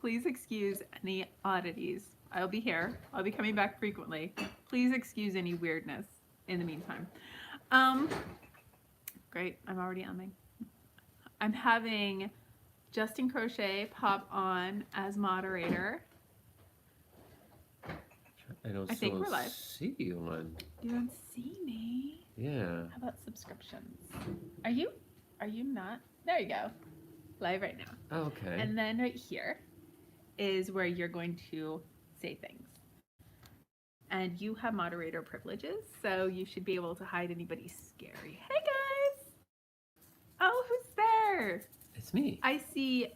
Please excuse any oddities. I'll be here. I'll be coming back frequently. Please excuse any weirdness in the meantime. Um, Great. I'm already umming. I'm having Justin Crochet pop on as moderator. I think we're live. See you on. You don't see me? Yeah. How about subscriptions? Are you not? There you go. Live right now. Oh, okay. And then right here is where you're going to say things. And you have moderator privileges, so you should be able to hide anybody scary. Hey guys! Oh, who's there? It's me. I see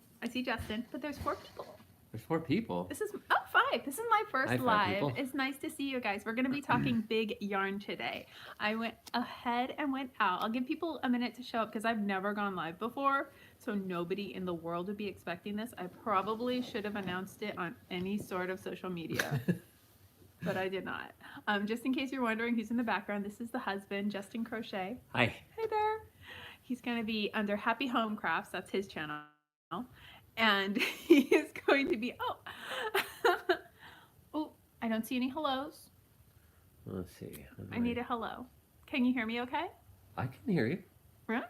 Justin, but there's 4 people. There's 4 people. This is 5. This is my first live. It's nice to see you guys. We're gonna be talking big yarn today. I went ahead and went out. I'll give people a minute to show up because I've never gone live before, so nobody in the world would be expecting this. I probably should have announced it on any sort of social media. But I did not. Just in case you're wondering who's in the background, this is the husband, Justin Crochet. Hi. Hey there. He's going to be under Happy Home Crafts. That's his channel. And he is going to be, oh, I don't see any hellos. Let's see. I need a hello. Can you hear me okay? I can hear you. Really?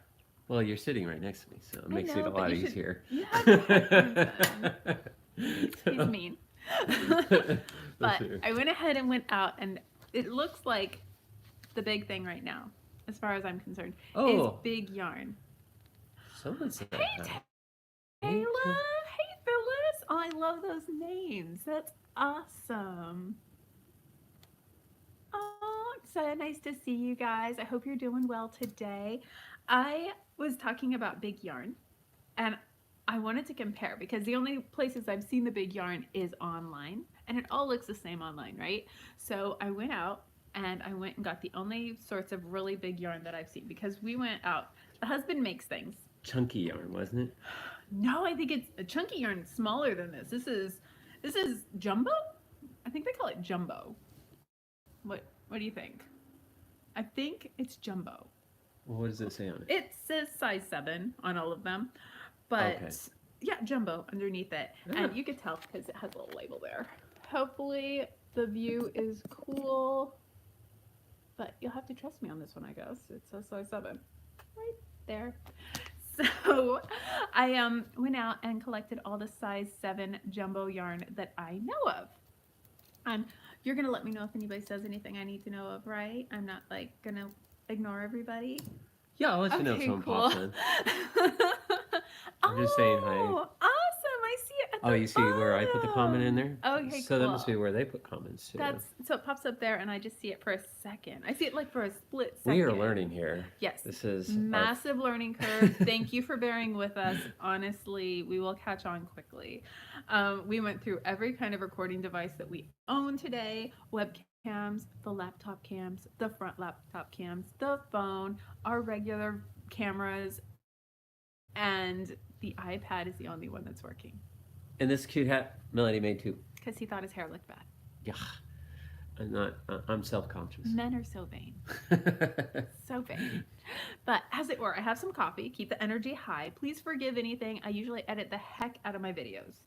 Well, you're sitting right next to me, so it makes it a lot easier. You have your headphones in. He's mean. But I went ahead and went out, and it looks like the big thing right now, as far as I'm concerned, is big yarn. Someone said Hey, Taylor. Hey, Phyllis. Oh, I love those names. That's awesome. Oh, it's so nice to see you guys. I hope you're doing well today. I was talking about big yarn, and I wanted to compare because the only places I've seen the big yarn is online, and it all looks the same online, right? So I went out and I went and got the only sorts of really big yarn that I've seen because we went out. The husband makes things. Chunky yarn, wasn't it? No, I think it's a chunky yarn smaller than this. This is jumbo? I think they call it jumbo. What do you think? I think it's jumbo. Well, what does it say on it? It says size 7 on all of them. But yeah, jumbo underneath it. And you could tell because it has a little label there. Hopefully the view is cool. But you'll have to trust me on this one, I guess. It says size 7 right there. So I went out and collected all the size 7 jumbo yarn that I know of. And you're going to let me know if anybody says anything I need to know of, right? I'm not like going to ignore everybody. Yeah, I'll let you know if someone pops in. I'm just saying hi. Oh, awesome. I see it at the you see where I put the comment in there? Okay, so that must be where they put comments too. So it pops up there and I just see it for a second. I see it like for a split second. We are learning here. Yes. This is massive learning curve. Thank you for bearing with us. Honestly, we will catch on quickly. We went through every kind of recording device that we own today. Webcams, the laptop cams, the front laptop cams, the phone, our regular cameras, and the iPad is the only one that's working. And this cute hat Melody made too. Because he thought his hair looked bad. Yeah. I'm self-conscious. Men are so vain. So vain. But as it were, I have some coffee. Keep the energy high. Please forgive anything. I usually edit the heck out of my videos.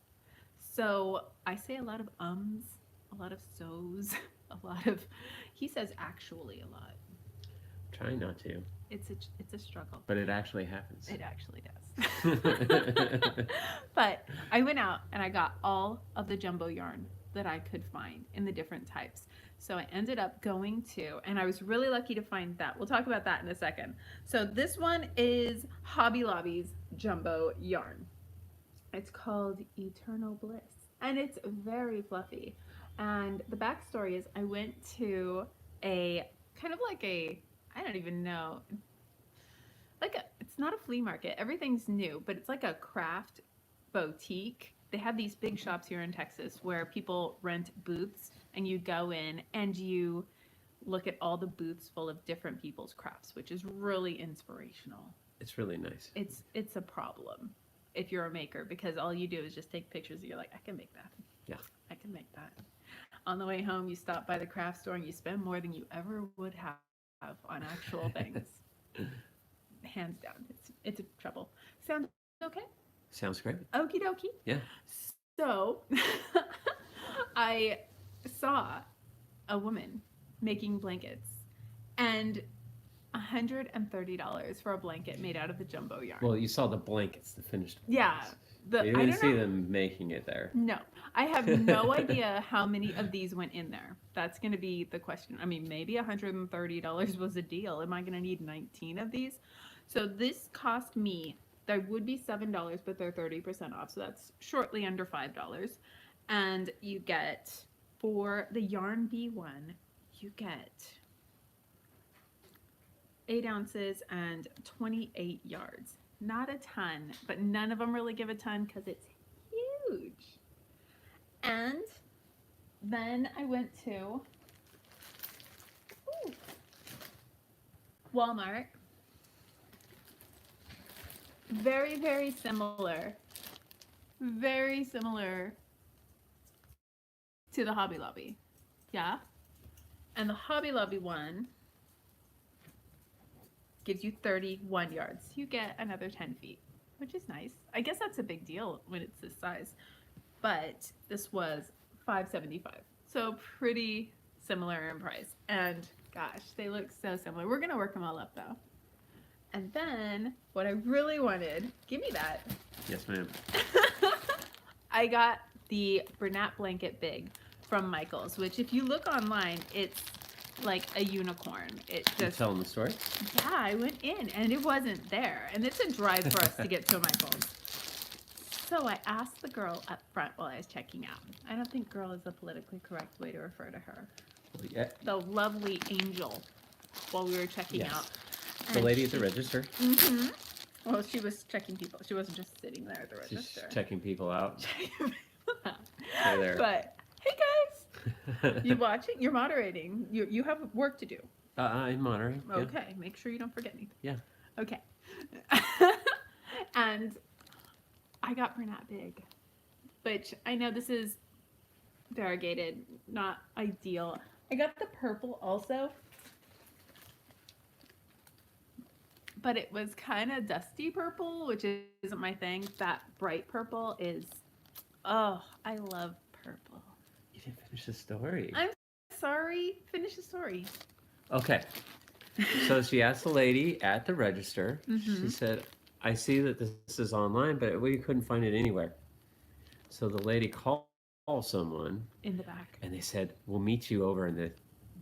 So I say a lot of ums, a lot of so's, a lot of, he says actually a lot. Try not to. It's a struggle. But it actually happens. It actually does. But I went out and I got all of the jumbo yarn that I could find in the different types. So I ended up going to, and I was really lucky to find that. We'll talk about that in a second. So this one is Hobby Lobby's jumbo yarn. It's called Eternal Bliss, and it's very fluffy. And the backstory is I went to a kind of like a, I don't even know, it's not a flea market. Everything's new, but it's like a craft boutique. They have these big shops here in Texas where people rent booths and you go in and you look at all the booths full of different people's crafts, which is really inspirational. It's really nice. It's a problem if you're a maker because all you do is just take pictures and you're like, I can make that. Yeah. I can make that. On the way home, you stop by the craft store and you spend more than you ever would have on actual things. Hands down. It's a trouble. Sound okay? Sounds great. Okie dokie. Yeah. So I saw a woman making blankets and $130 for a blanket made out of the jumbo yarn. Well, you saw the blankets, the finished Yeah. blankets. You didn't I don't see know. them making it there. No. I have no idea how many of these went in there. That's going to be the question. I mean, maybe $130 was a deal. Am I going to need 19 of these? So this cost me, they would be $7, but they're 30% off. So that's shortly under $5. And you get, for the Yarn B1, you get 8 ounces and 28 yards. Not a ton, but none of them really give a ton because it's huge. And then I went to Walmart. Very, very similar. Very similar to the Hobby Lobby. Yeah? And the Hobby Lobby one gives you 31 yards. You get another 10 feet, which is nice. I guess that's a big deal when it's this size. But this was $5.75. So pretty similar in price. And gosh, they look so similar. We're gonna work them all up though. And then what I really wanted, give me that. Yes, ma'am. I got the Bernat Blanket Big from Michaels, which if you look online, it's like a unicorn. It just, you telling the story? yeah, I went in and it wasn't there. And it's a drive for us to get to Michaels. So I asked the girl up front while I was checking out. I don't think girl is the politically correct way to refer to her. Well, yeah. The lovely angel while we were checking Yes. out. The lady at the register. Mm-hmm. Well, she was checking people. She wasn't just sitting there at the register. She's checking people out. Hey there. But hey guys, you watching? You're moderating. You have work to do. I'm monitoring. Yeah. Okay, make sure you don't forget anything. Yeah. Okay. And I got Bernat Big, which I know this is variegated, not ideal. I got the purple also, but it was kind of dusty purple, which isn't my thing. That bright purple is, oh, I love purple. You didn't finish the story. I'm sorry. Finish the story. Okay. So she asked the lady at the register. Mm-hmm. She said, I see that this is online, but we couldn't find it anywhere. So the lady called someone. In the back. And they said, we'll meet you over in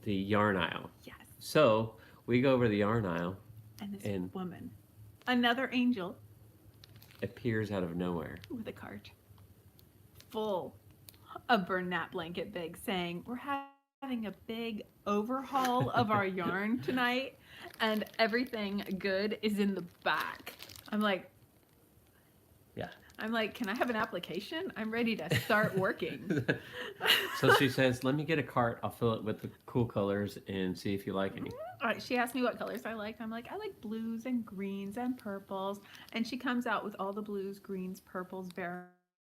the yarn aisle. Yes. So we go over to the yarn aisle. And this woman, another angel, appears out of nowhere. with a cart full of Bernat Blanket Big saying, we're having a big overhaul of our yarn tonight and everything good is in the back. I'm like, can I have an application? I'm ready to start working. So she says, let me get a cart. I'll fill it with the cool colors and see if you like any. All right, she asked me what colors I liked. I'm like, I like blues and greens and purples. And she comes out with all the blues, greens, purples,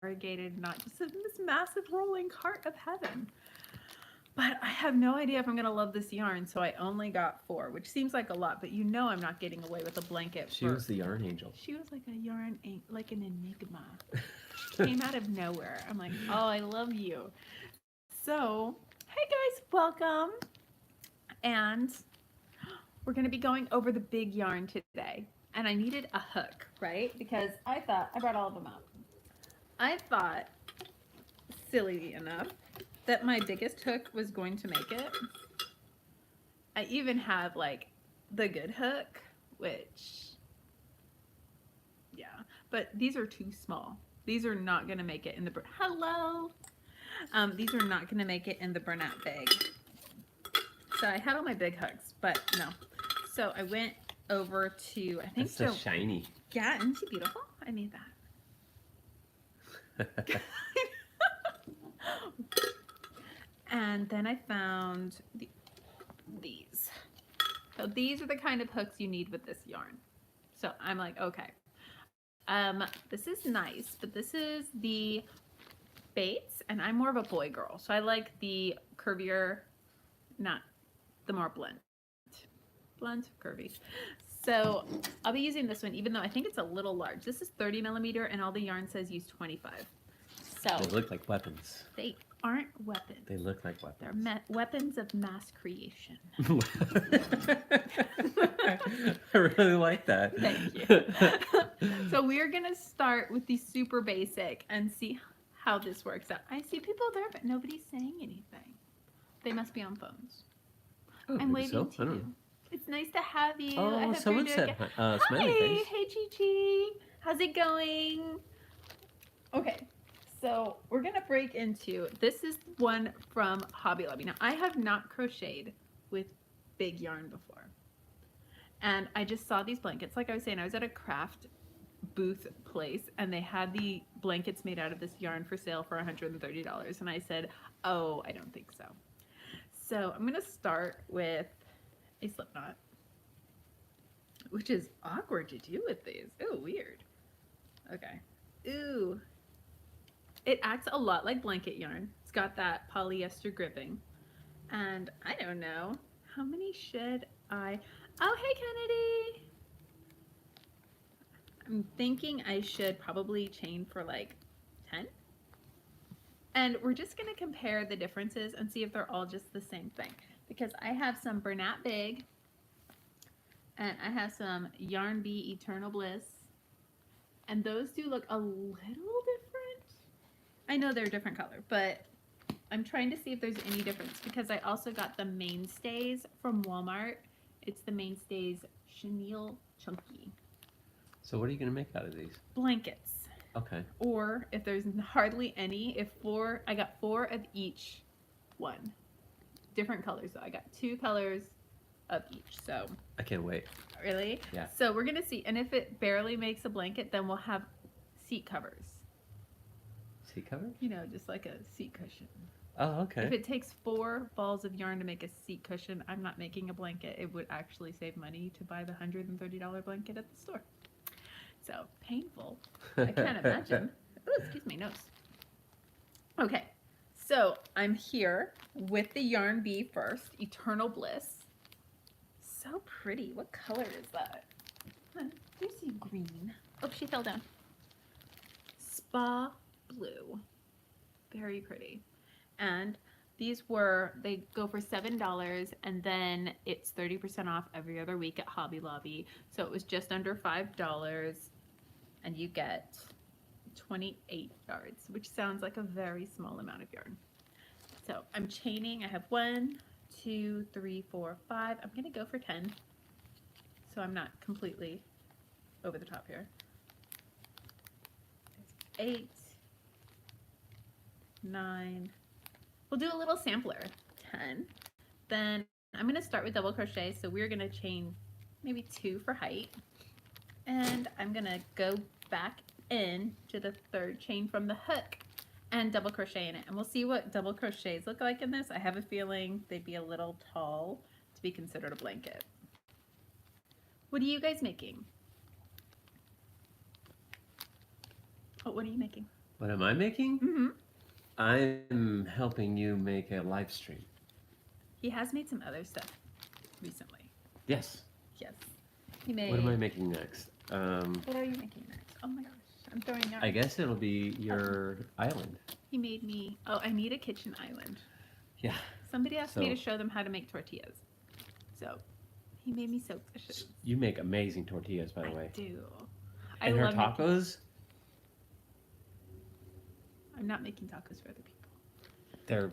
variegated, not just in this massive rolling cart of heaven. But I have no idea if I'm going to love this yarn, so I only got 4, which seems like a lot, but you know I'm not getting away with a blanket. She was the yarn angel. She was like a yarn, like an enigma. She came out of nowhere. I'm like, oh, I love you. So, hey guys, welcome. And we're going to be going over the big yarn today. And I needed a hook, right? Because I brought all of them up. I thought, silly enough, that my biggest hook was going to make it. I even have like the good hook, which, yeah, but these are too small. These are not going to make it in the, hello. These are not going to make it in the Bernat Big. So I had all my big hooks, but no. So I went over to, I think it's so shiny. Yeah, isn't she beautiful? I made that. And then I found these. So these are the kind of hooks you need with this yarn. So I'm like, okay. This is nice, but this is the Bates, and I'm more of a boy girl. So I like the curvier, not the more blunt, curvy. So I'll be using this one, even though I think it's a little large. This is 30 millimeter, and all the yarn says use 25. So They look like weapons. they aren't weapons. They look like They're weapons. weapons of mass creation. I really like that. Thank you. So we're gonna start with the super basic and see how this works out. I see people there, but nobody's saying anything. They must be on phones. Oh, I'm maybe waiting so. I to don't you. know. It's nice to have you. I Oh, hope someone you're said doing hi. Smiley Hi, face. hey Chi. How's it going? Okay, so we're gonna break into, this is one from Hobby Lobby. Now, I have not crocheted with big yarn before. And I just saw these blankets. Like I was saying, I was at a craft booth place and they had the blankets made out of this yarn for sale for $130. And I said, oh, I don't think so. So I'm gonna start with a slip knot, which is awkward to do with these. Ooh, weird. Okay. Ooh. It acts a lot like blanket yarn. It's got that polyester gripping. And I don't know, how many should I... Oh, hey, Kennedy! I'm thinking I should probably chain for like 10. And we're just going to compare the differences and see if they're all just the same thing. Because I have some Bernat Big, and I have some Yarn Bee Eternal Bliss. And those do look a little different. I know they're a different color, but I'm trying to see if there's any difference because I also got the Mainstays from Walmart. It's the Mainstays Chenille Chunky. So what are you going to make out of these? Blankets. Okay. Or if there's hardly any, I got 4 of each one. Different colors though. I got 2 colors of each. So I can't wait. really? Yeah. So we're gonna see. And if it barely makes a blanket, then we'll have seat covers. Seat covers? You know, just like a seat cushion. Oh, okay. If it takes 4 balls of yarn to make a seat cushion, I'm not making a blanket. It would actually save money to buy the $130 blanket at the store. So painful. I can't imagine. Oh, excuse me, nose. Okay, so I'm here with the Yarn Bee first, Eternal Bliss. So pretty. What color is that? Do you see green? Oh, she fell down. Spa blue. Very pretty. And these they go for $7 and then it's 30% off every other week at Hobby Lobby. So it was just under $5 and you get 28 yards, which sounds like a very small amount of yarn. So I'm chaining. I have 1, 2, 3, 4, 5. I'm going to go for 10. So I'm not completely over the top here. 8, 9. We'll do a little sampler. 10. Then I'm going to start with double crochet. So we're going to chain maybe 2 for height. And I'm going to go back in to the 3rd chain from the hook and double crochet in it. And we'll see what double crochets look like in this. I have a feeling they'd be a little tall to be considered a blanket. What are you guys making? Oh, what are you making? What am I making? Mm-hmm. I'm helping you make a live stream. He has made some other stuff recently. Yes. Yes. He made... What am I making next? What are you making next? Oh my gosh, I'm throwing yarn. I guess it'll be your island. He made me... Oh, I need a kitchen island. Yeah. Somebody asked me to show them how to make tortillas. So, he made me so delicious. You make amazing tortillas, by the way. I do. And her tacos? I'm not making tacos for other people.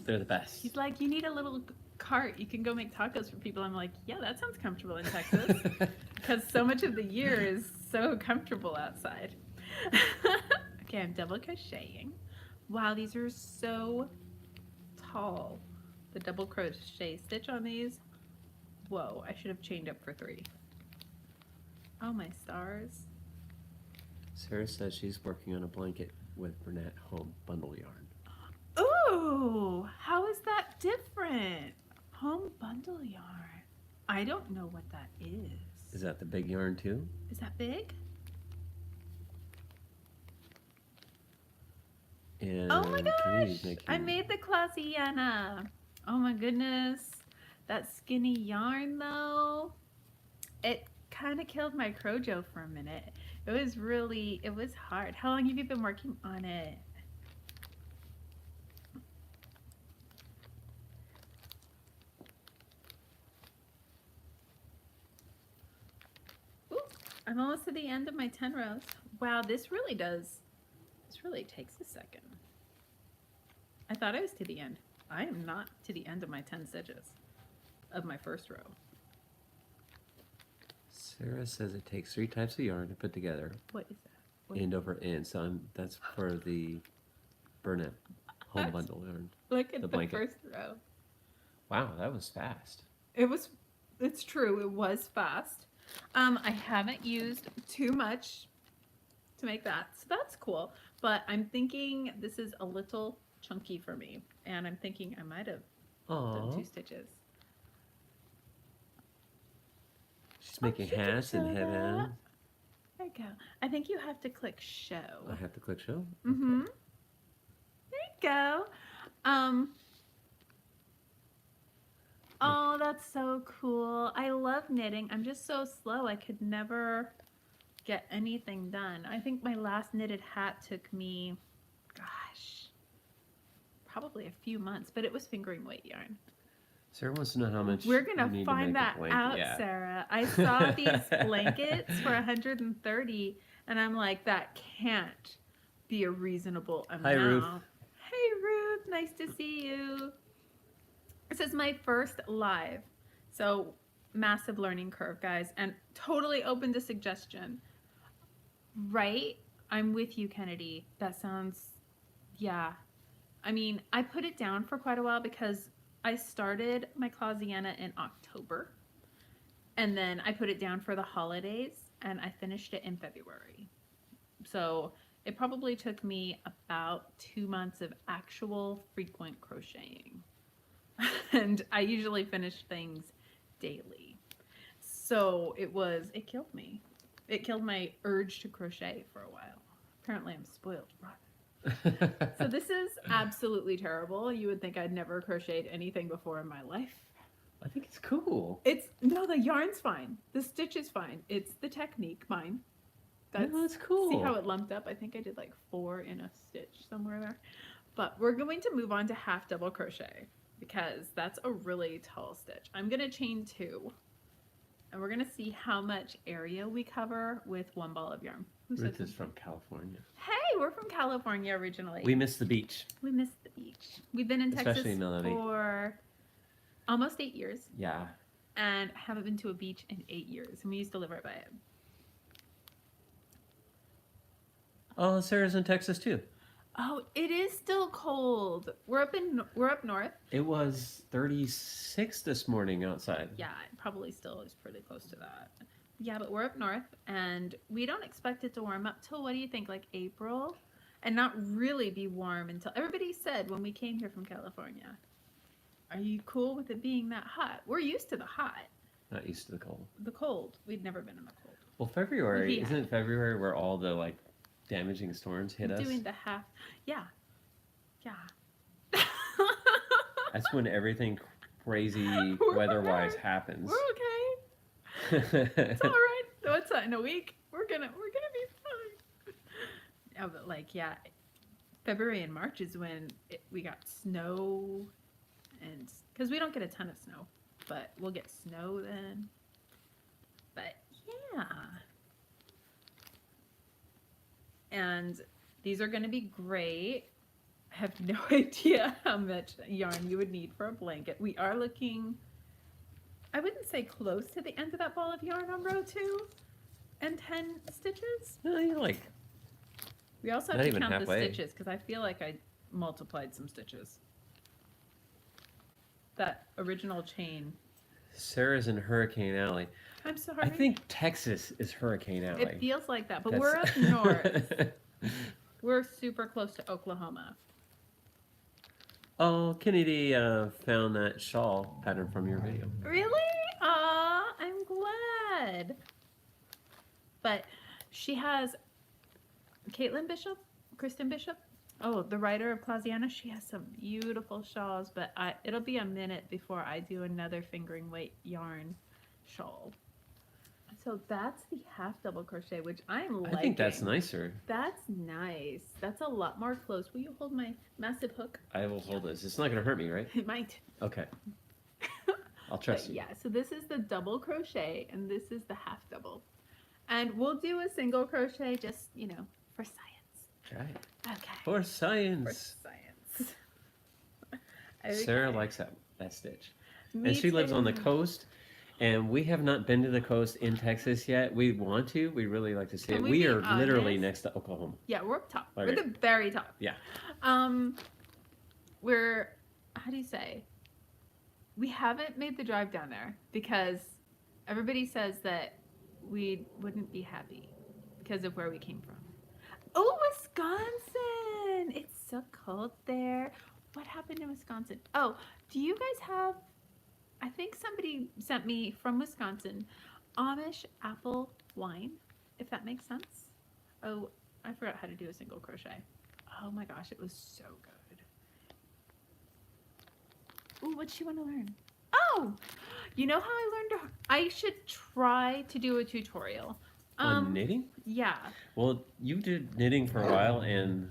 They're the best. He's like, you need a little cart. You can go make tacos for people. I'm like, yeah, that sounds comfortable in Texas. Because so much of the year is so comfortable outside. Okay, I'm double crocheting. Wow, these are so tall. The double crochet stitch on these. Whoa, I should have chained up for 3. Oh, my stars. Sarah says she's working on a blanket with Bernat Home bundle yarn. Ooh, how is that different? Home bundle yarn. I don't know what that is. Is that the big yarn too? Is that big? And Oh my gosh! making... I made the Clausiana. Oh my goodness. That skinny yarn though. It kind of killed my Crojo for a minute. It was hard. How long have you been working on it? I'm almost to the end of my 10 rows. Wow, this really takes a second. I thought I was to the end. I am not to the end of my 10 stitches of my first row. Sarah says it takes 3 types of yarn to put together. What is that? What End over end. So that's for the Bernat home bundle yarn. Look at the blanket. first row. Wow, that was fast. It's true, it was fast. I haven't used too much to make that, so that's cool. But I'm thinking this is a little chunky for me, and I'm thinking I might have done 2 stitches. She's making hats and headbands. There you go. I think you have to click show. I have to click show? Mm-hmm. There you go. Oh, that's so cool. I love knitting. I'm just so slow. I could never get anything done. I think my last knitted hat took me, gosh, probably a few months, but it was fingering weight yarn. Sarah wants to know how much we're gonna find that out, yeah. Sarah. I saw these blankets for 130, and I'm like, that can't be a reasonable amount. Hi, Ruth. Hey, Ruth. Nice to see you. This is my first live, so massive learning curve, guys, and totally open to suggestion. Right? I'm with you, Kennedy. That sounds, yeah. I mean, I put it down for quite a while because I started my Clausiana in October, and then I put it down for the holidays, and I finished it in February. So it probably took me about 2 months of actual frequent crocheting. And I usually finish things daily. So it killed me. It killed my urge to crochet for a while. Apparently I'm spoiled rotten. So this is absolutely terrible. You would think I'd never crocheted anything before in my life. I think it's cool. No, the yarn's fine. The stitch is fine. It's the technique, mine. That's cool. See how it lumped up? I think I did like 4 in a stitch somewhere there. But we're going to move on to half double crochet, because that's a really tall stitch. I'm going to chain 2, and we're going to see how much area we cover with 1 ball of yarn. Ruth is from California. Hey, we're from California originally. We miss the beach. We miss the beach. We've been in Texas for almost 8 years. Yeah. And haven't been to a beach in 8 years, and we used to live right by it. Oh, Sarah's in Texas too. Oh, it is still cold. We're up north. It was 36 this morning outside. Yeah, it probably still is pretty close to that. Yeah, but we're up north, and we don't expect it to warm up till, what do you think, like April? And not really be warm until, everybody said when we came here from California, are you cool with it being that hot? We're used to the hot. Not used to the cold. The cold. We'd never been in the cold. Well, February, isn't it February where all the like damaging storms hit us? Doing the half, yeah. That's when everyththing crazy weather-wise happens. We're okay. It's all right. What's that, in a week? We're gonna be fine. Yeah, but like, yeah, February and March is when we got snow, and because we don't get a ton of snow, but we'll get snow then. But yeah. And these are going to be great. I have no idea how much yarn you would need for a blanket. We are looking, I wouldn't say close to the end of that ball of yarn on row 2 and 10 stitches. No, you're like, we also have to count the stitches because I feel like I multiplied some stitches. That original chain. Sarah's in Hurricane Alley. I'm sorry. I think Texas is Hurricane Alley. It feels like that, but we're up north. We're super close to Oklahoma. Oh, Kennedy found that shawl pattern from your video. Really? Aw, I'm glad. But she has Caitlin Bishop, Kristen Bishop. Oh, the writer of Clausiana. She has some beautiful shawls, but it'll be a minute before I do another fingering weight yarn shawl. So that's the half double crochet, which I'm liking. I think that's nicer. That's nice. That's a lot more close. Will you hold my massive hook? I will hold this. It's not going to hurt me, right? It might. Okay. I'll trust you. Yeah, so this is the double crochet, and this is the half double. And we'll do a single crochet just, for science. Okay. Okay. For For science. science. Sarah Okay. likes that stitch. Me And she lives on the too. coast, and we have not been to the coast in Texas yet. We want to. We really like to see Can it. we We be are literally honest? next to Oklahoma. Yeah, we're up top. Okay. We're the very top. Yeah. Um, we're, how do you say? We haven't made the drive down there because everybody says that we wouldn't be happy because of where we came from. Oh, Wisconsin! It's so cold there. What happened in Wisconsin? Oh, do you guys have? I think somebody sent me from Wisconsin Amish apple wine, if that makes sense. Oh, I forgot how to do a single crochet. Oh my gosh, it was so good. Ooh, what do you want to learn? Oh, you know how I learned? I should try to do a tutorial. On knitting? Yeah. Well, you did knitting for a while, and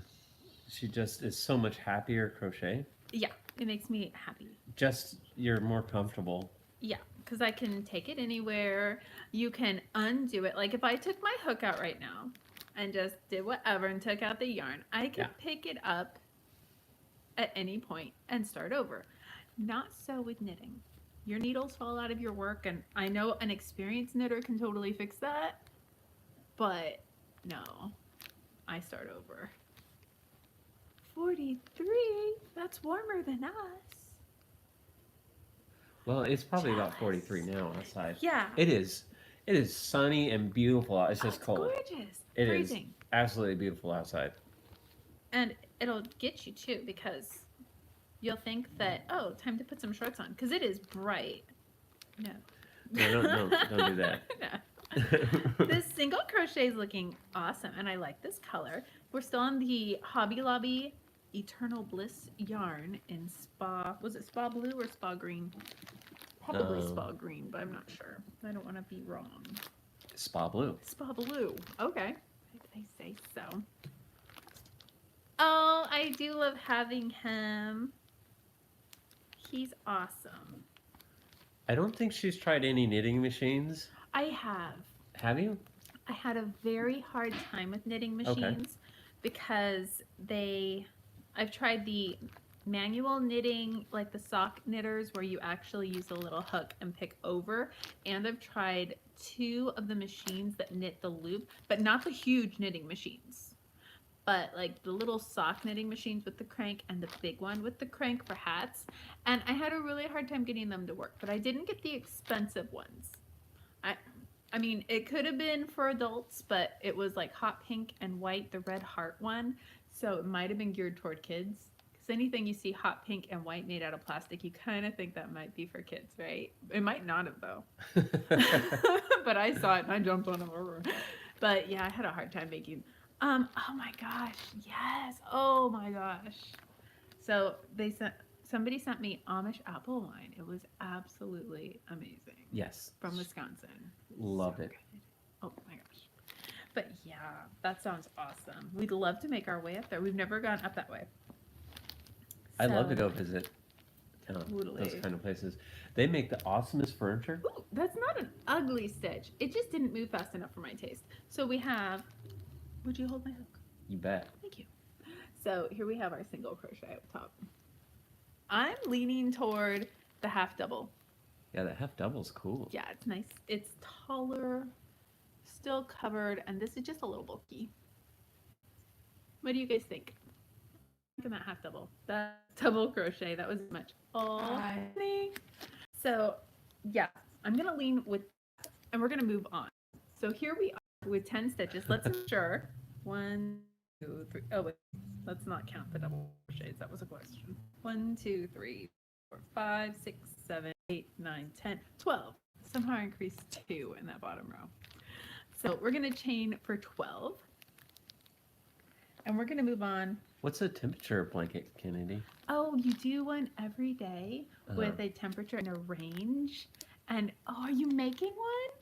she just is so much happier crochet. Yeah, it makes me happy. Just you're more comfortable. Yeah, because I can take it anywhere. You can undo it. Like if I took my hook out right now and just did whatever and took out the yarn, I could pick it up at any point and start over. Not so with knitting. Your needles fall out of your work, and I know an experienced knitter can totally fix that, but no, I start over. 43, that's warmer than us. Well, it's probably about 43 now outside. Yeah. It is. It is sunny and beautiful. It's just cold. Gorgeous. It Freezing. is absolutely beautiful outside. And it'll get you too because you'll think that, oh, time to put some shorts on because it is bright. No. No, don't do that. No. This single crochet is looking awesome, and I like this color. We're still on the Hobby Lobby Eternal Bliss yarn in Spa. Was it Spa Blue or Spa Green? Probably Spa Green, but I'm not sure. I don't want to be wrong. Spa Blue. Spa Blue. Okay. If they say so. Oh, I do love having him. He's awesome. I don't think she's tried any knitting machines. I have. Have you? I had a very hard time with knitting machines because I've tried the manual knitting, like the sock knitters where you actually use a little hook and pick over, and I've tried 2 of the machines that knit the loop, but not the huge knitting machines, but like the little sock knitting machines with the crank and the big one with the crank for hats, and I had a really hard time getting them to work, but I didn't get the expensive ones. I mean, it could have been for adults, but it was like hot pink and white, the red heart one, so it might have been geared toward kids. Because anything you see hot pink and white made out of plastic, you kind of think that might be for kids, right? It might not have, though. But I saw it and I jumped on them over. But yeah, I had a hard time making. Oh my gosh, yes. Oh my gosh. So somebody sent me Amish apple wine. It was absolutely amazing. Yes. From Wisconsin. Loved it. Good. Oh my gosh. But yeah, that sounds awesome. We'd love to make our way up there. We've never gone up that way. I'd love to go visit Totally. those kind of places. They make the awesomest furniture. Ooh, that's not an ugly stitch. It just didn't move fast enough for my taste. So we have, would you hold my hook? You bet. Thank you. So here we have our single crochet up top. I'm leaning toward the half double. Yeah, that half double's cool. Yeah, it's nice. It's taller, still covered, and this is just a little bulky. What do you guys think? Look at that half double. That double crochet, that was much. Oh, so yeah, I'm gonna lean with, and we're gonna move on. So here we are with 10 stitches. Let's ensure 1, 2, 3. Oh wait, let's not count the double crochets. That was a question. 1, 2, 3, 4, 5, 6, 7, 8, 9, 10, 12. Somehow I increased 2 in that bottom row. So we're gonna chain for 12. And we're gonna move on. What's the temperature blanket, Kennedy? Oh, you do one every day with a temperature and a range. And oh, are you making one?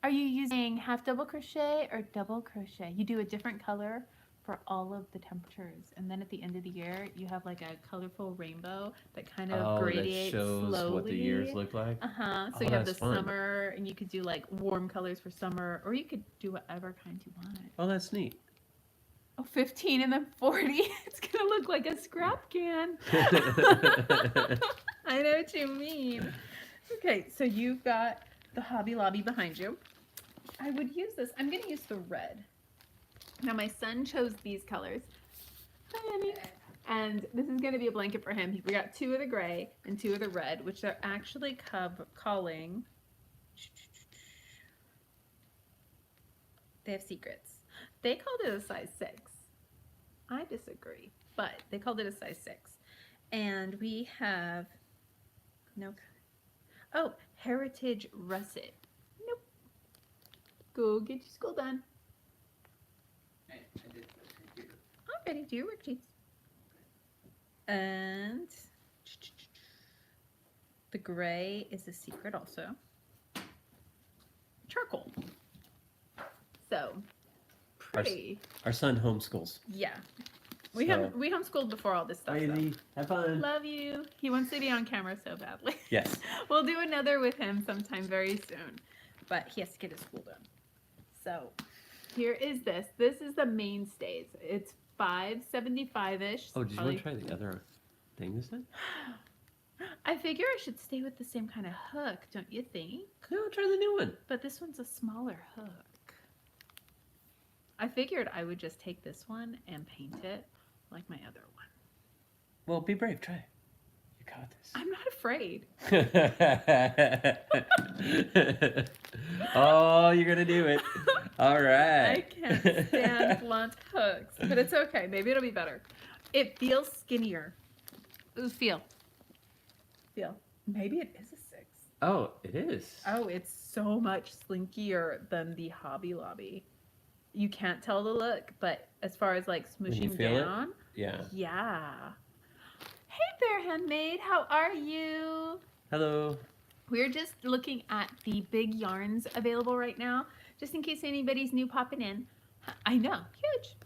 Are you using half double crochet or double crochet? You do a different color for all of the temperatures. And then at the end of the year, you have like a colorful rainbow that kind of Oh, that gradiates shows slowly. what the years look like. Uh-huh. So Oh, you have the that's fun. summer, and you could do like warm colors for summer, or you could do whatever kind you want. Oh, that's neat. Oh, 15 and then 40. It's going to look like a scrap can. I know what you mean. Okay, so you've got the Hobby Lobby behind you. I would use this. I'm going to use the red. Now, my son chose these colors. Hi, Emmy. And this is going to be a blanket for him. We got 2 of the gray and 2 of the red, which they're actually calling. They have secrets. They called it a size 6. I disagree, but they called it a size 6. And we have no. Oh, Heritage Russet. Nope. Go get your school done. I'm ready to do your worksheets. And the gray is a secret also. Charcoal. So pretty. Our son homeschools. Yeah. We homeschooled before all this stuff. Crazy. Have fun. Love you. He wants to be on camera so badly. Yes. We'll do another with him sometime very soon. But he has to get his school done. So here is this. This is the mainstays. It's $5.75-ish. Oh, did you want to try the other thing this time? I figure I should stay with the same kind of hook, don't you think? No, try the new one. But this one's a smaller hook. I figured I would just take this one and paint it like my other one. Well, be brave. Try. You got this. I'm not afraid. Oh, you're going to do it. All right. I can't stand blunt hooks, but it's okay. Maybe it'll be better. It feels skinnier. Ooh, feel. Maybe it is a 6. Oh, it is. Oh, it's so much slinkier than the Hobby Lobby. You can't tell the look, but as far as like smooshing down, yeah. Yeah. Hey there, Handmade. How are you? Hello. We're just looking at the big yarns available right now, just in case anybody's new popping in. I know, huge.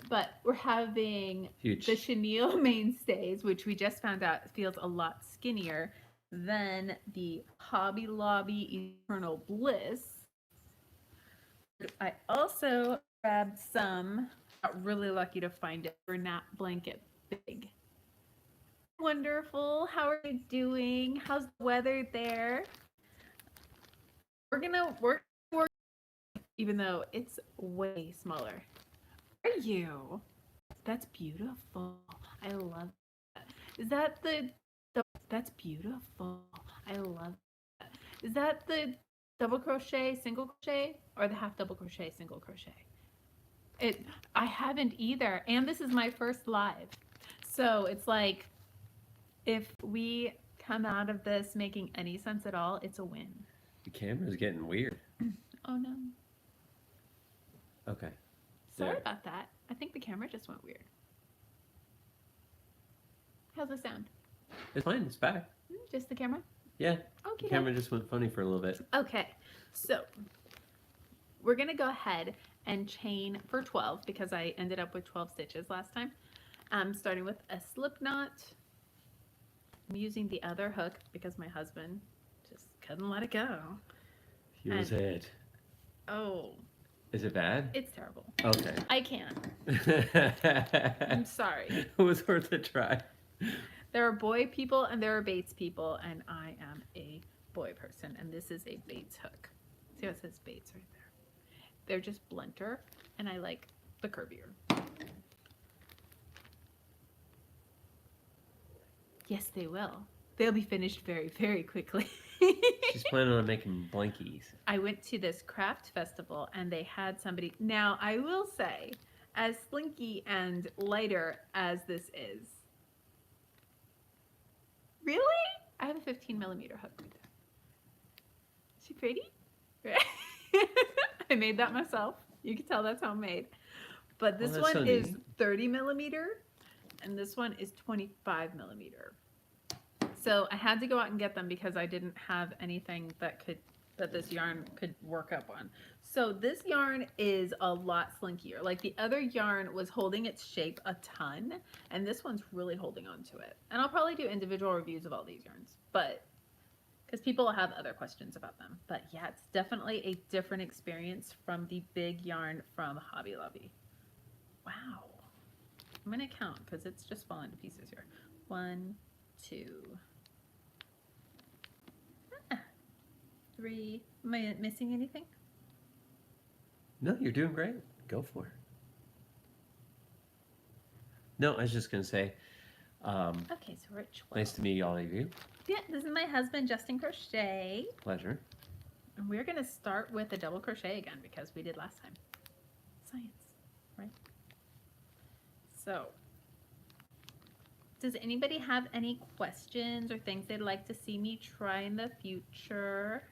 But we're having the chenille mainstays, which we just found out feels a lot skinnier than the Hobby Lobby Eternal Bliss. I also grabbed some, got really lucky to find it, Bernat Blanket Big. Wonderful. How are you doing? How's the weather there? We're gonna work even though it's way smaller. Where are you? That's beautiful. I love that. Is that the that's beautiful. I love that. Is that the double crochet, single crochet, or the half double crochet, single crochet? I haven't either, and this is my first live. So it's like, if we come out of this making any sense at all, it's a win. The camera's getting weird. Oh no. Okay. Sorry about that. I think the camera just went weird. How's the sound? It's fine. It's back. Just the camera? Yeah. Okay. The camera just went funny for a little bit. Okay. So we're going to go ahead and chain for 12 because I ended up with 12 stitches last time. I'm starting with a slip knot. I'm using the other hook because my husband just couldn't let it go. Here's it. Oh. Is it bad? It's terrible. Okay. I can't. I'm sorry. It was worth a try. There are boy people and there are Bates people, and I am a boy person, and this is a Bates hook. See how it says Bates right there? They're just blunter, and I like the curvier. Yes, they will. They'll be finished very, very quickly. She's planning on making blankies. I went to this craft festival and they had somebody. Now, I will say, as slinky and lighter as this is, really? I have a 15 millimeter hook right there. Is she pretty? I made that myself. You can tell that's homemade. But this one is 30 millimeter and this one is 25 millimeter. So I had to go out and get them because I didn't have anything that could that this yarn could work up on. So this yarn is a lot slinkier. Like the other yarn was holding its shape a ton, and this one's really holding on to it. And I'll probably do individual reviews of all these yarns, but because people will have other questions about them. But yeah, it's definitely a different experience from the big yarn from Hobby Lobby. Wow. I'm gonna count because it's just falling to pieces here. 1, 2, 3. Am I missing anything? No, you're doing great. Go for it. No, I was just going to say, Okay, so we're at 12. nice to meet all of you. Yeah, this is my husband, Justin Crochet. Pleasure. And we're going to start with a double crochet again because we did last time. Science, right? So, does anybody have any questions or things they'd like to see me try in the future?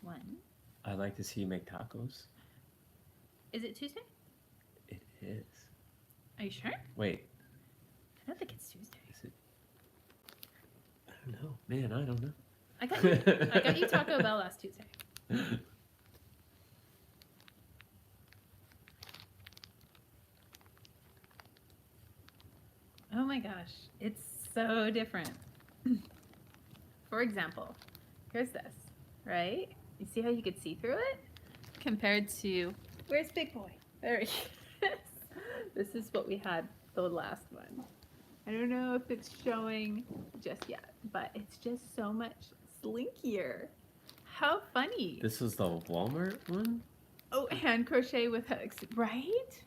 1. I'd like to see you make tacos. Is it Tuesday? It is. Are you sure? Wait. I don't think it's Tuesday. Is it? I don't know. Man, I don't know. I got you Taco Bell last Tuesday. Oh my gosh, it's so different. For example, here's this, right? You see how you could see through it? Compared to, where's Big Boy? There he is. This is what we had the last one. I don't know if it's showing just yet, but it's just so much slinkier. How funny. This was the Walmart one? Oh, hand crochet with hooks, right?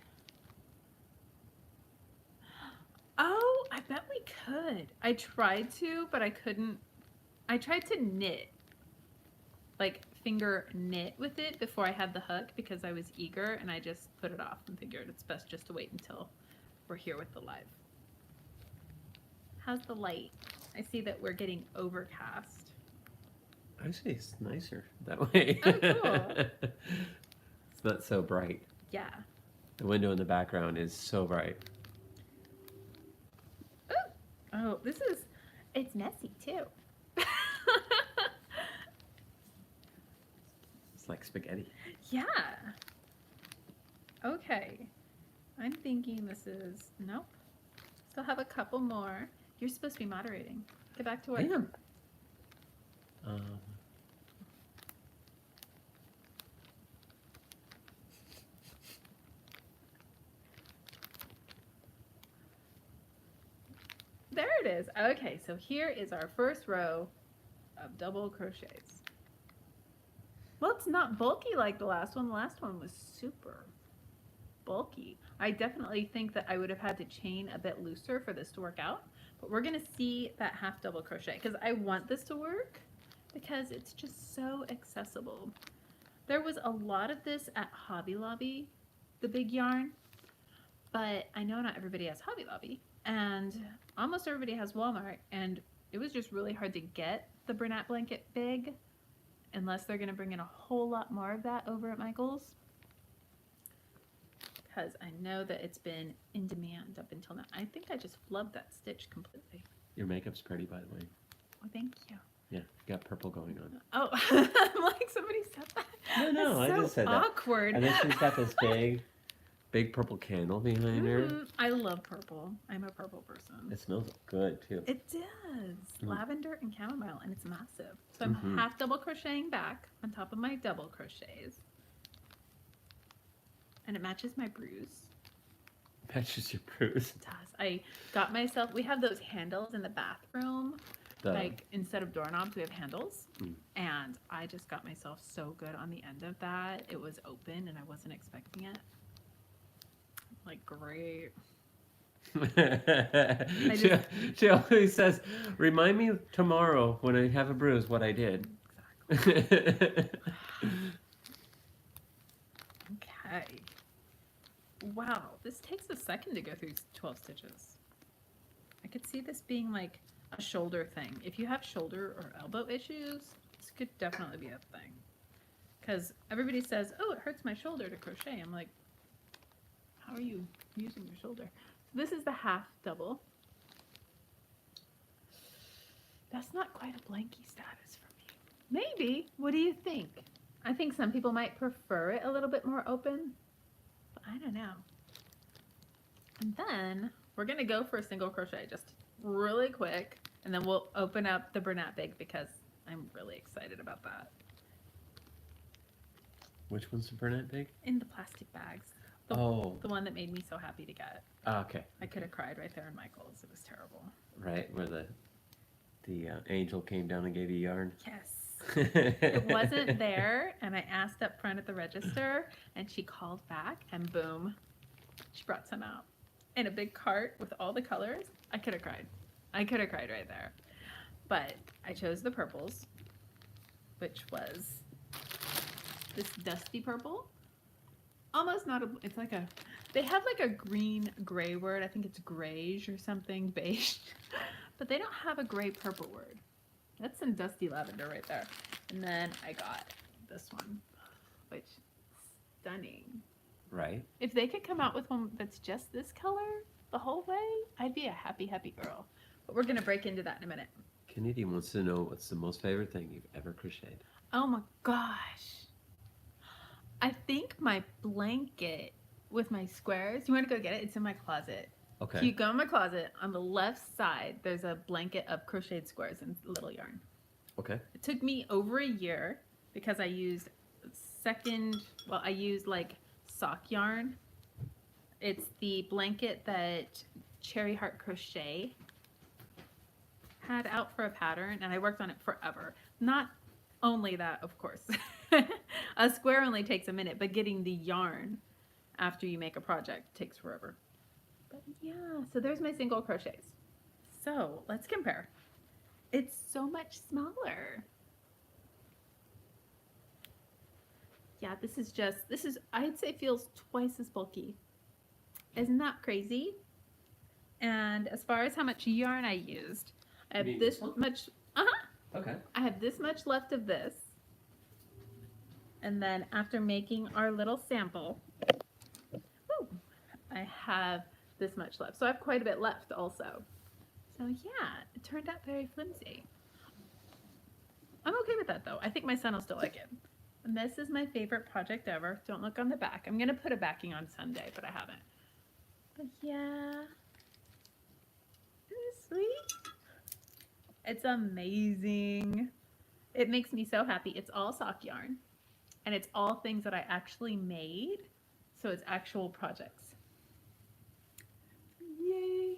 Oh, I bet we could. I tried to, but I couldn't. I tried to knit, like finger knit with it before I had the hook because I was eager and I just put it off and figured it's best just to wait until we're here with the live. How's the light? I see that we're getting overcast. Actually, it's nicer that way. Oh, cool. It's not so bright. Yeah. The window in the background is so bright. Oh, it's messy too. It's like spaghetti. Yeah. Okay. I'm thinking this is, nope. Still have a couple more. You're supposed to be moderating. Get back to work. I am. There it is. Okay, so here is our first row of double crochets. Well, it's not bulky like the last one. The last one was super bulky. I definitely think that I would have had to chain a bit looser for this to work out, but we're gonna see that half double crochet because I want this to work because it's just so accessible. There was a lot of this at Hobby Lobby, the big yarn, but I know not everybody has Hobby Lobby and almost everybody has Walmart, and it was just really hard to get the Bernat Blanket Big unless they're gonna bring in a whole lot more of that over at Michael's, because I know that it's been in demand up until now. I think I just flubbed that stitch completely. Your makeup's pretty, by the way. Oh, thank you. Yeah, you got purple going on. Oh, I'm like, somebody said that. No, That's I just said that. Awkward. And then she's got this big purple candle behind her. I love purple. I'm a purple person. It smells good too. It does. Lavender and chamomile, and it's massive. So I'm half double crocheting back on top of my double crochets. And it matches my bruise. Matches your bruise. It does. I got myself, we have those handles in the bathroom. Like instead of doorknobs, we have handles. And I just got myself so good on the end of that. It was open and I wasn't expecting it. Like, great. She always says, remind me tomorrow when I have a bruise what I did. Exactly. Okay. Wow, this takes a second to go through 12 stitches. I could see this being like a shoulder thing. If you have shoulder or elbow issues, this could definitely be a thing. Because everybody says, oh, it hurts my shoulder to crochet. I'm like, how are you using your shoulder? So this is the half double. That's not quite a blanky status for me. Maybe. What do you think? I think some people might prefer it a little bit more open, but I don't know. And then we're gonna go for a single crochet just really quick, and then we'll open up the Bernat Big because I'm really excited about that. Which one's the Bernat Big? In the plastic bags. The one that made me so happy to get. Oh, okay. I could have cried right there in Michael's. It was terrible. Right, where the angel came down and gave you yarn. Yes. It wasn't there, and I asked up front at the register, and she called back, and boom, she brought some out in a big cart with all the colors. I could have cried. I could have cried right there. But I chose the purples, which was this dusty purple. Almost not a, it's like a, they have like a green gray word. I think it's greige or something, beige. But they don't have a gray purple word. That's some dusty lavender right there. And then I got this one, which is stunning. Right. If they could come out with one that's just this color the whole way, I'd be a happy, happy girl. But we're going to break into that in a minute. Kennedy wants to know what's the most favorite thing you've ever crocheted. Oh my gosh. I think my blanket with my squares. You want to go get it? It's in my closet. Okay. If you go in my closet, on the left side, there's a blanket of crocheted squares and little yarn. Okay. It took me over a year because I used I used like sock yarn. It's the blanket that Cherry Heart Crochet had out for a pattern, and I worked on it forever. Not only that, of course. A square only takes a minute, but getting the yarn after you make a project takes forever. But yeah, so there's my single crochets. So let's compare. It's so much smaller. Yeah, this is I'd say feels twice as bulky. Isn't that crazy? And as far as how much yarn I used, I have this much, Okay. I have this much left of this. And then after making our little sample, I have this much left. So I have quite a bit left also. So yeah, it turned out very flimsy. I'm okay with that though. I think my son will still like it. And this is my favorite project ever. Don't look on the back. I'm gonna put a backing on Sunday, but I haven't. But yeah, isn't it sweet? It's amazing. It makes me so happy. It's all sock yarn, and it's all things that I actually made. So it's actual projects. Yay.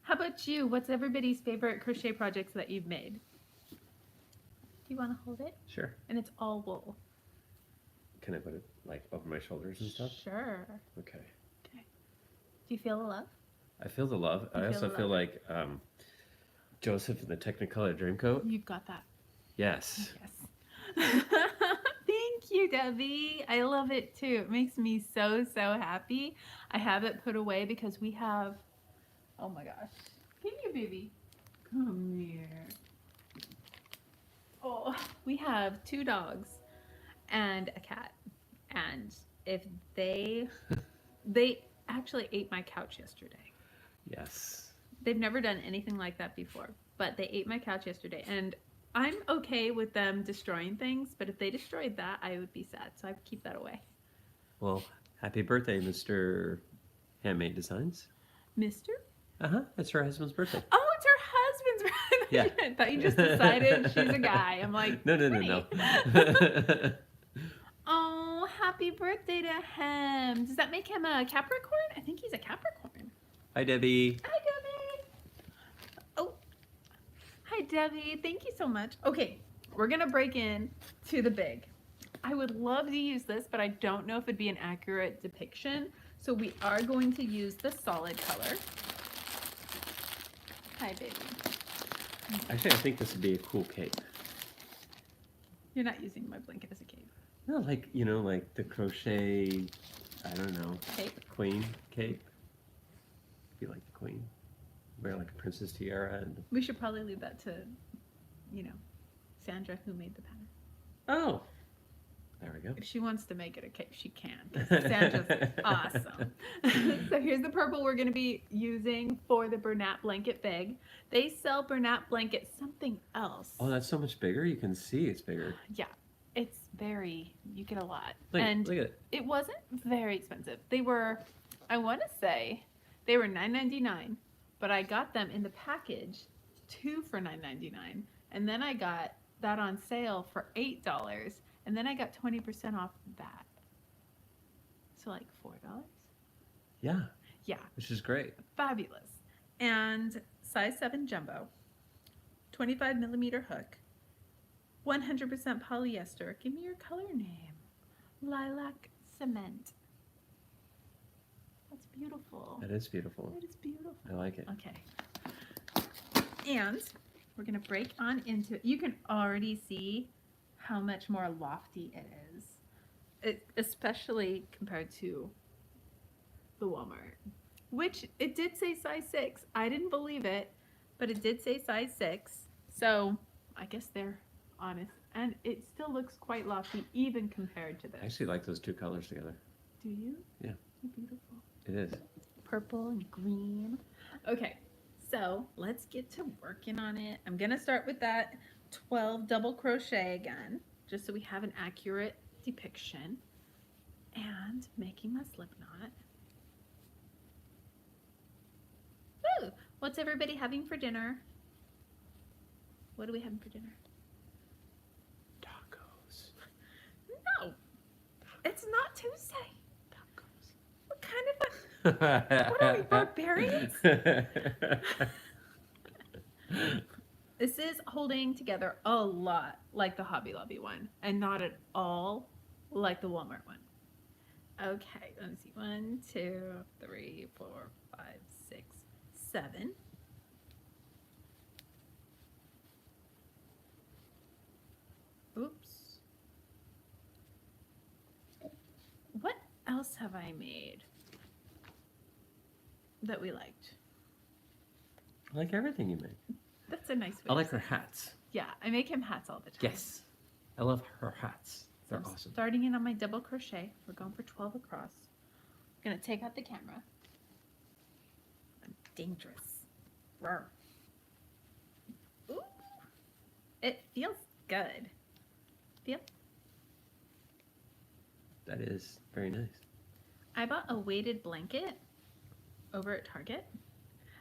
How about you? What's everybody's favorite crochet projects that you've made? Do you want to hold it? Sure. And it's all wool. Can I put it like over my shoulders and stuff? Sure. Okay. Okay. Do you feel the love? I feel the love. I also feel like Joseph in the Technicolor Dreamcoat. You've got that. Yes. Yes. Thank you, Debbie. I love it too. It makes me so, so happy. I have it put away because we have, oh my gosh. Come here, baby. Come here. Oh, we have 2 dogs and a cat. And if they actually ate my couch yesterday. Yes. They've never done anything like that before, but they ate my couch yesterday. And I'm okay with them destroying things, but if they destroyed that, I would be sad. So I would keep that away. Well, happy birthday, Mr. Handmade Designs. Mr.? It's her husband's birthday. Oh, it's her husband's birthday. Yeah. I thought you just decided she's a guy. I'm like, No. Oh, happy birthday to him. Does that make him a Capricorn? I think he's a Capricorn. Hi, Debbie. Hi, Debbie. Oh, hi, Debbie. Thank you so much. Okay, we're going to break in to the big. I would love to use this, but I don't know if it'd be an accurate depiction. So we are going to use the solid color. Hi, baby. Actually, I think this would be a cool cape. You're not using my blanket as a cape. No, like, you know, like the crochet, I don't know. Cape? Queen cape. Be like the queen. Wear like a princess tiara. And We should probably leave that to, Sandra, who made the pattern. oh, There we go. If she wants to make it a cake, she can. 'Cause Sandra's awesome. So here's the purple we're going to be using for the Bernat Blanket Big. They sell Bernat Blanket something else. Oh, that's so much bigger. You can see it's bigger. Yeah, it's very, you get a lot. Look, and look at it. It wasn't very expensive. They were, I want to say, they were $9.99, but I got them in the package, 2 for $9.99, and then I got that on sale for $8, and then I got 20% off that. So like $4. Yeah. Yeah. Which is great. Fabulous. And size 7 jumbo, 25 millimeter hook, 100% polyester. Give me your color name. Lilac Cement. That's beautiful. That is beautiful. That is beautiful. I like it. Okay. And we're going to break on into it. You can already see how much more lofty it is, especially compared to the Walmart, which it did say size 6. I didn't believe it, but it did say size 6. So I guess they're honest. And it still looks quite lofty even compared to this. I actually like those two colors together. Do you? Yeah. They're beautiful. It is. Purple and green. Okay, so let's get to working on it. I'm gonna start with that 12 double crochet again, just so we have an accurate depiction. And making my slip knot. Woo! What's everybody having for dinner? What are we having for dinner? Tacos. No, it's not Tuesday. Tacos. What kind of a... What are we, barbarians? This is holding together a lot like the Hobby Lobby one, and not at all like the Walmart one. Okay, let me see. 1, 2, 3, 4, 5, 6, 7. Oops. What else have I made that we liked? I like everything you make. That's a nice way. I like her hats. Yeah, I make him hats all the time. Yes. I love her hats. They're I'm awesome. starting in on my double crochet. We're going for 12 across. I'm gonna take out the camera. I'm dangerous. Rawr. Ooh, it feels good. Feel? That is very nice. I bought a weighted blanket over at Target,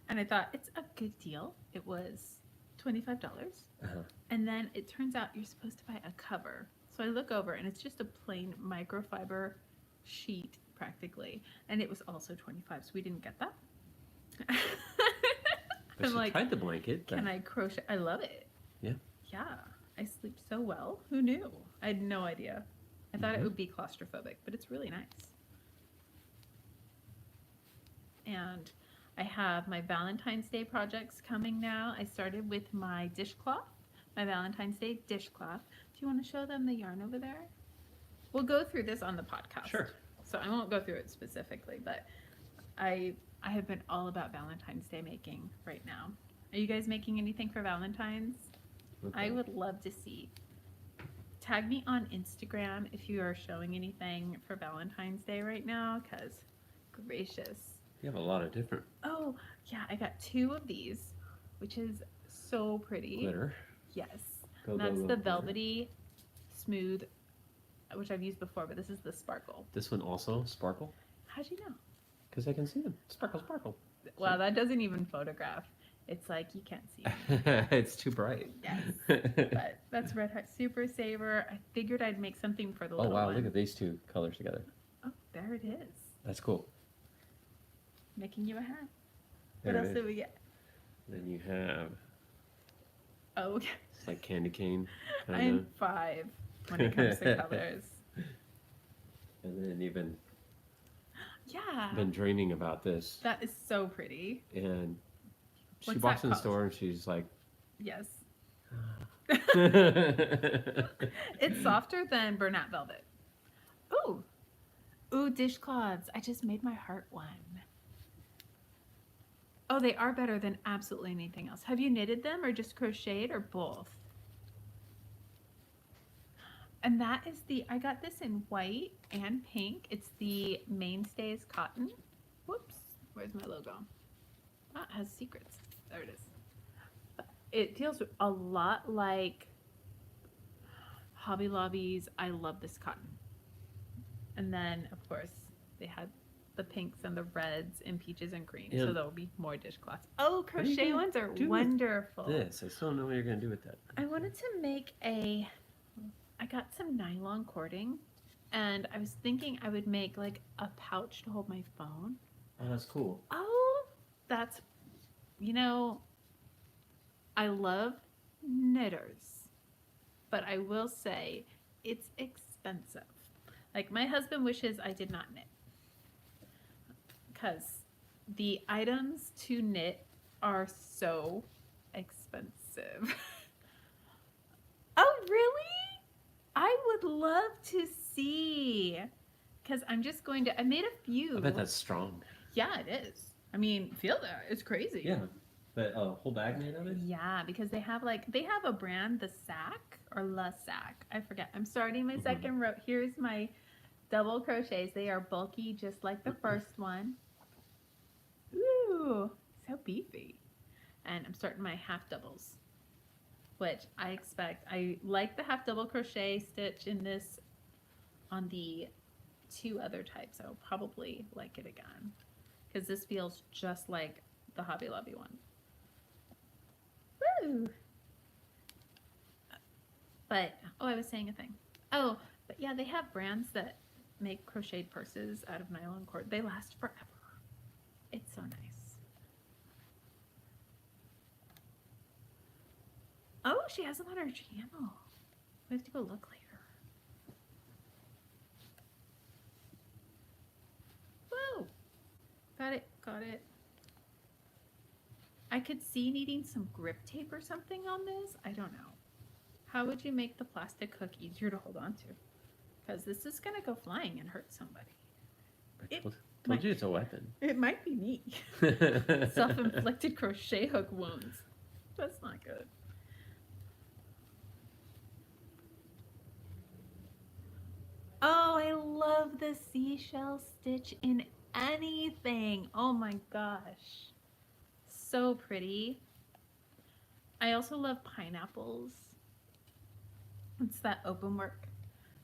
and I thought it's a good deal. It was $25. And then it turns out you're supposed to buy a cover. So I look over and it's just a plain microfiber sheet practically. And it was also $25, so we didn't get that. But I'm she tried the blanket. Can I crochet? I love it. Yeah. Yeah. I sleep so well. Who knew? I had no idea. I thought it would be claustrophobic, but it's really nice. And I have my Valentine's Day projects coming now. I started with my dishcloth, my Valentine's Day dishcloth. Do you want to show them the yarn over there? We'll go through this on the podcast. Sure. So I won't go through it specifically, but I have been all about Valentine's Day making right now. Are you guys making anything for Valentine's? Okay. I would love to see. Tag me on Instagram if you are showing anything for Valentine's Day right now, because gracious. You have a lot of different Oh, yeah, I got 2 of these, which is so pretty. glitter. Yes. Go, And that's go, go, the glitter. velvety, smooth, which I've used before, but this is the sparkle. This one also sparkle? How'd you know? Because I can see them. Sparkle, sparkle. Wow, that doesn't even photograph. It's like you can't see. It's too bright. Yes. But that's Red Heart Super Saver. I figured I'd make something for the Oh little wow, one. look at these two colors together. Oh, there it is. That's cool. Making you a hat. There What it else is. do we get? Then you have Oh, it's like candy cane. I'm 5 when it comes to colors. And then you've been Yeah. dreaming about this. That is so pretty. And she What's walks that in the called? store and she's like, Yes. It's softer than Bernat Velvet. Ooh. Ooh, dishcloths. I just made my heart one. Oh, they are better than absolutely anything else. Have you knitted them or just crocheted or both? And that is I got this in white and pink. It's the Mainstays cotton. Whoops, where's my logo? That has secrets. There it is. It feels a lot like Hobby Lobby's I Love This Cotton. And then, of course, they had the pinks and the reds and peaches and green. Yeah. So there will be more dishcloths. Oh, crochet ones are wonderful. This, I still don't know what you're going to do with that. I wanted to make I got some nylon cording, and I was thinking I would make like a pouch to hold my phone. Oh, that's cool. Oh, that's, I love knitters, but I will say it's expensive. Like my husband wishes I did not knit because the items to knit are so expensive. Oh, really? I would love to see, because I'm just going to, I made a few. I bet that's strong. Yeah, it is. I mean, feel that. It's crazy. Yeah. But a whole bag made of it? Yeah, because they have a brand, the Sac or La Sac. I forget. I'm starting my second row. Here's my double crochets. They are bulky, just like the first one. Ooh, so beefy. And I'm starting my half doubles, which I expect. I like the half double crochet stitch in this on the 2 other types. I'll probably like it again because this feels just like the Hobby Lobby one. Woo! But, I was saying a thing. Oh, but yeah, they have brands that make crocheted purses out of nylon cord. They last forever. It's so nice. Oh, she has them on her channel. We have to go look later. Whoa! Got it, got it. I could see needing some grip tape or something on this. I don't know. How would you make the plastic hook easier to hold on to? Because this is going to go flying and hurt somebody. I told you it's a weapon. It might be me. Self-inflicted crochet hook wounds. That's not good. Oh, I love the seashell stitch in anything. Oh my gosh. So pretty. I also love pineapples. It's that open work.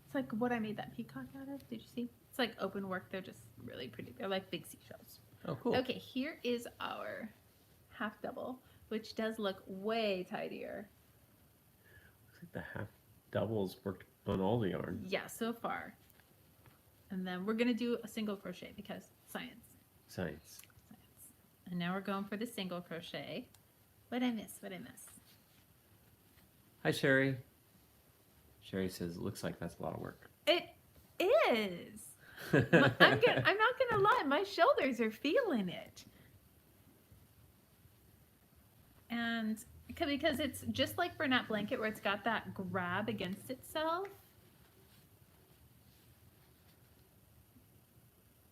It's like what I made that peacock out of. Did you see? It's like open work. They're just really pretty. They're like big seashells. Oh, cool. Okay, here is our half double, which does look way tidier. Looks like the half doubles worked on all the yarn. Yeah, so far. And then we're going to do a single crochet because science. Science. And now we're going for the single crochet. What'd I miss? What'd I miss? Hi, Sherry. Sherry says, it looks like that's a lot of work. It is. I'm not gonna lie, my shoulders are feeling it. And because it's just like Bernat Blanket where it's got that grab against itself.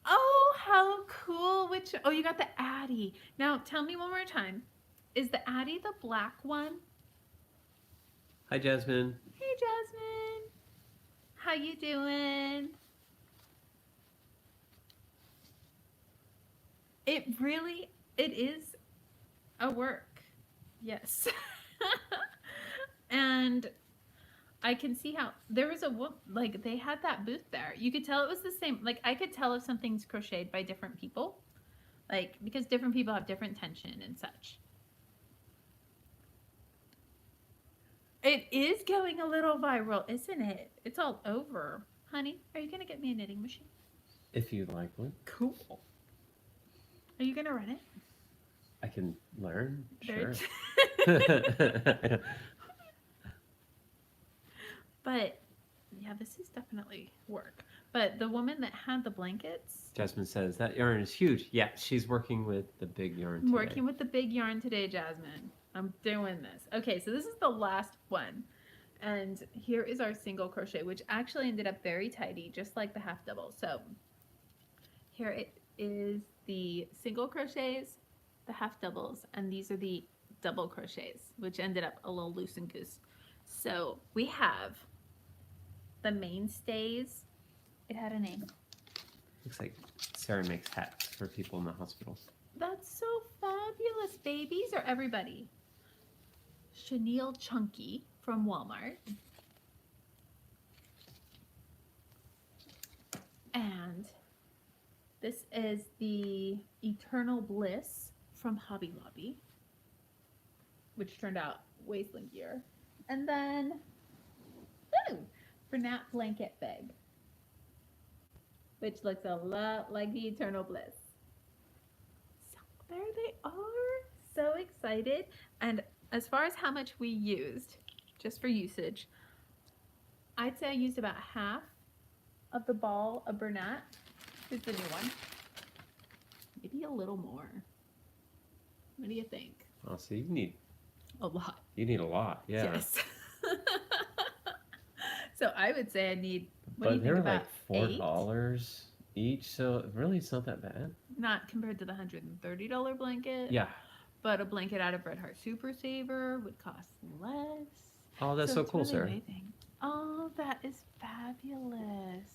Oh, how cool. Oh, you got the Addie. Now, tell me one more time. Is the Addie the black one? Hi, Jasmine. Hey, Jasmine. How you doing? It is a work. Yes. And I can see how there was like they had that booth there. You could tell it was the same. Like I could tell if something's crocheted by different people, like because different people have different tension and such. It is going a little viral, isn't it? It's all over. Honey, are you going to get me a knitting machine? If you like one. Cool. Are you going to run it? I can learn. Sure. But yeah, this is definitely work. But the woman that had the blankets. Jasmine says that yarn is huge. Yeah, she's working with the big yarn today. Working with the big yarn today, Jasmine. I'm doing this. Okay, so this is the last one. And here is our single crochet, which actually ended up very tidy, just like the half double. So here it is the single crochets, the half doubles, and these are the double crochets, which ended up a little loose and goose. So we have the mainstays. It had a name. Looks like Sarah makes hats for people in the hospital. That's so fabulous, babies, or everybody. Chenille Chunky from Walmart. And this is the Eternal Bliss from Hobby Lobby, which turned out way slinkier. And then, Bernat Blanket Big, which looks a lot like the Eternal Bliss. So there they are. So excited. And as far as how much we used, just for usage, I'd say I used about half of the ball of Bernat. Here's the new one. Maybe a little more. What do you think? Oh, so you need a lot. You need a lot, yeah. Yes. So I would say I need. What do you think they're about like $4 each, so really it's not that bad. Not compared to the $130 blanket. Yeah. But a blanket out of Red Heart Super Saver would cost less. Oh, that's so cool, really Sarah. Amazing. Oh, that is fabulous.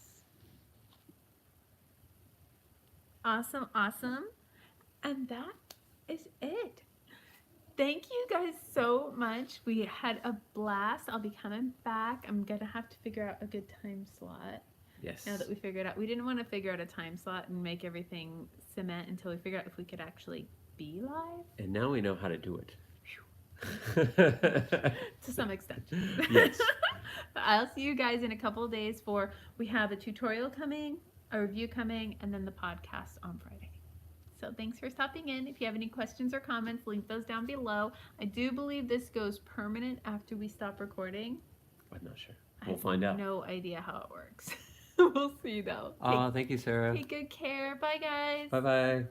Awesome, awesome. And that is it. Thank you guys so much. We had a blast. I'll be coming back. I'm going to have to figure out a good time slot. Yes. Now that we figured out, we didn't want to figure out a time slot and make everything cement until we figured out if we could actually be live. And now we know how to do it. To some extent. Yes. But I'll see you guys in a couple of days for, we have a tutorial coming, a review coming, and then the podcast on Friday. So thanks for stopping in. If you have any questions or comments, leave those down below. I do believe this goes permanent after we stop recording. I'm not sure. We'll find out. I have no idea how it works. We'll see though. Oh, thank you, Sarah. Take good care. Bye, guys. Bye-bye.